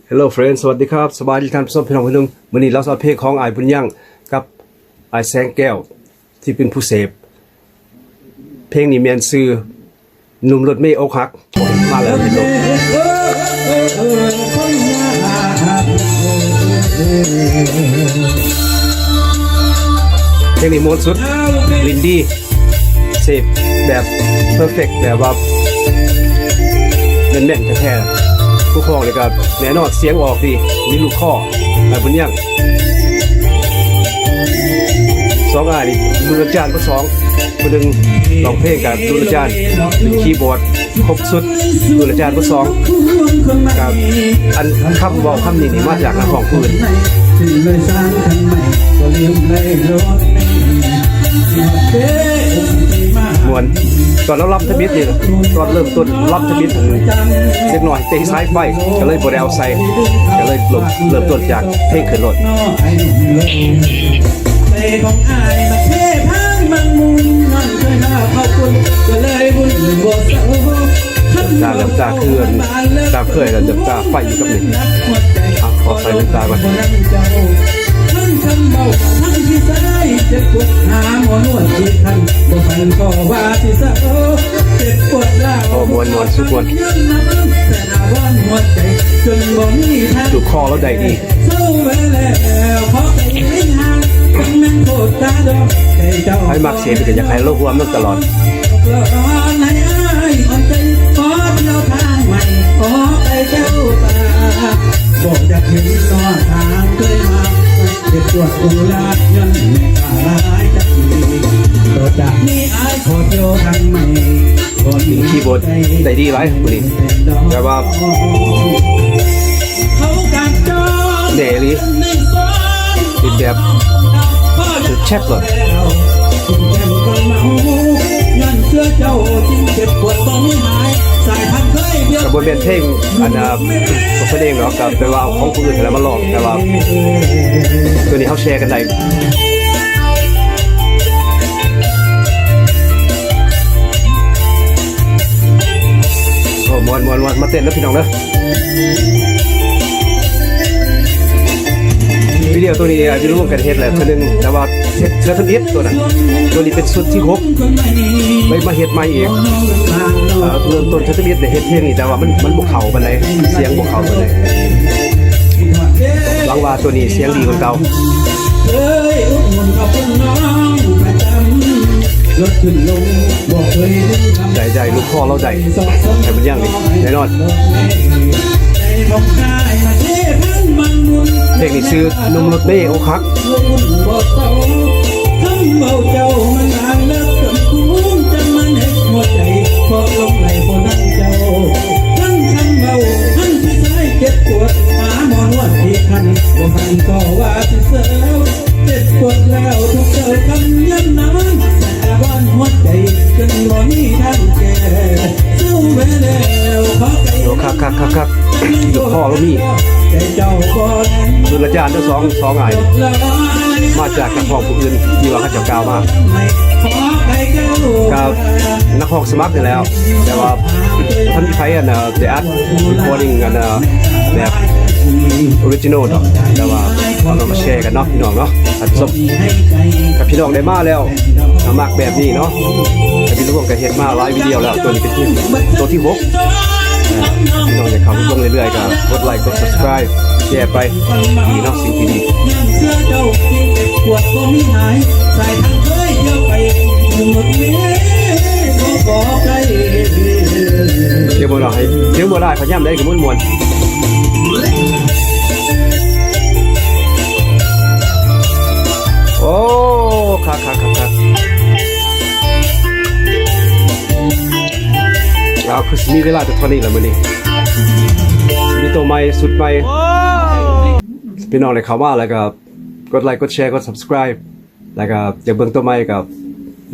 Hello friends สวัสดีครับสบายดีท่านผู้ชมพี่น้องทุกท่านวันนี้เราสอนเพลงของอ้ายบุญยังกับอ้ายแสงแก้วที่เป็นผู้เสพเพลงนี้แม่นชื่อหนุ่มรถเมล์อกหักมาแล้วพี่น้องเพลงนี้ม้วนสุดลินดี้เสพแบบเพอร์เฟกต์แบบว่าแม่นๆแท้ๆผู้ครองเลยครับแน่นอนเสียงออกดีมีลูกข้ออ้ายบุญยังสองอ้ายนี่ดูอาจารย์ก็สองคนหนึ่งร้องเพลงกับดูอาจารย์เป็นคีย์บอร์ดครบสุดดูอาจารย์ก็สองกับอันคำบอกคำนี้มาจากนักร้องผู้อื่นมวนตอนเรารับทบิดนี่ตอนเริ่มต้นรับทบิดเล็กน้อยเตะซ้ายไปก็เลยบ่ได้เอาใส่ก็เลยเริ่มต้นจากเพลงขึ้นรถของอายมาเทพังมันมุงนั่นเคยหน้าขอบคุณก็เลยบุญบวชเสาตาเริ่มตาเคลื่อนตาเคยแล้วเริ่มตาไฟอยู่กับนี่ขอใส่น้ำตาก่อนทั้งคำเบาทั้งที่ใส่เจ็บปวดหาหมอนวดที่ทันบ่พันก็ว่าที่เศร้าเจ็บปวดแล้วมวนสุกวนแต่หน้าวันหัวใจจนบ่มีทางดูคอแล้วได้ดีเศร้าแวแล้วขอไปให้ห่างให้มักเสียงก็อยากให้โลกรวมนั่นตลอดขอเที่ยวทางใหม่ขอไปเจ้าป่าบอกจะเห็นต่อทางเคยมาเจ็บปวดอุลาย้อนไม่กล้าร้ายจะมีต่อจากนี้อายขอเที่ยวทางใหม่มีคีย์บอร์ดได้ดีไรคนนี้แต่ว่าเดลี่ติดแบบจุดแชทเลยกับบนเป็นเพลงอันของเพลงเนาะกับแต่ว่าของคนอื่นแล้วมาลองแต่ว่าตัวนี้เขาแชร์กันได้โอ้มวนมาเต้นแล้วพี่น้องเนอะวิดีโอตัวนี้จะร่วมกันเฮ็ดแหละตัวนึงแต่ว่าเสื้อทั้งนิดตัวนั้นตัวนี้เป็นชุดที่6ไม่มาเฮ็ดใหม่อีกเริ่มต้นเสื้อทั้งนิดได้เฮ็ดเพลงนี่แต่ว่ามันบ่เข้าปานใดเสียงบ่เข้าปานใดหวังว่าตัวนี้เสียงดีกว่าเก่าใจลูกคอเราใจแต่มันยังนี่แน่นอนเพลงนี้ชื่อหนุ่มรถเมล์อกหักเจ็บปวดหาหมอนวดที่คันบ่พันก็ว่าที่เสือเจ็บปวดแล้วทุกเจอคำย้ำน้ำแต่บ้านหัวใจจนบ่มีทางแก้สู้ไปแล้วขอใจโอ้ครับอยู่พ่อแล้วมีดุลอาจารย์ทั้งสองอ้ายมาจากนักร้องผู้อื่นที่ว่าเขาจะกล่าวมากับนักร้องสมัครนี่แล้วแต่ว่าท่านที่ใช้แต่อัดรีคอร์ดิ้งกันแบบออริจินอลเนาะแต่ว่าเรามาแชร์กันเนาะพี่น้องเนาะท่านผู้ชมกับพี่น้องได้มาแล้วมักแบบนี้เนาะกับพี่น้องกันเฮ็ดมาหลายวิดีโอแล้วตัวนี้เป็นตัวที่6พี่น้องอยากเข้าลงเรื่อยๆก็กดไลค์กด subscribe แชร์ไปดีเนาะสิ่งที่ดีเดี๋ยวบ่ได้พยายามได้กับมวนโอ้ครับเราคือมีเวลาจะเท่านี้แล้วมื้อนี้มีตัวใหม่สุดใหม่พี่น้องได้เข้ามาแล้วก็กดไลค์กดแชร์กด subscribe แล้วก็อยากเบิ่งตัวใหม่ก็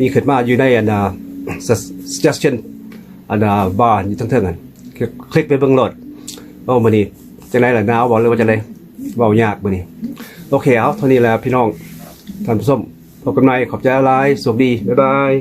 มีขึ้นมาอยู่ในsuggestion บาร์อยู่ทั้งเทิงกันคลิกไปเบิ่งโหลดโอ้มื้อนี้จังได๋ล่ะหนาวบ่หรือว่าจังได๋เว้ายากมื้อนี้โอเคเอาเท่านี้แล้วพี่น้องท่านผู้ชมพบกันใหม่ขอบใจหลายสวัสดีบ๊ายบาย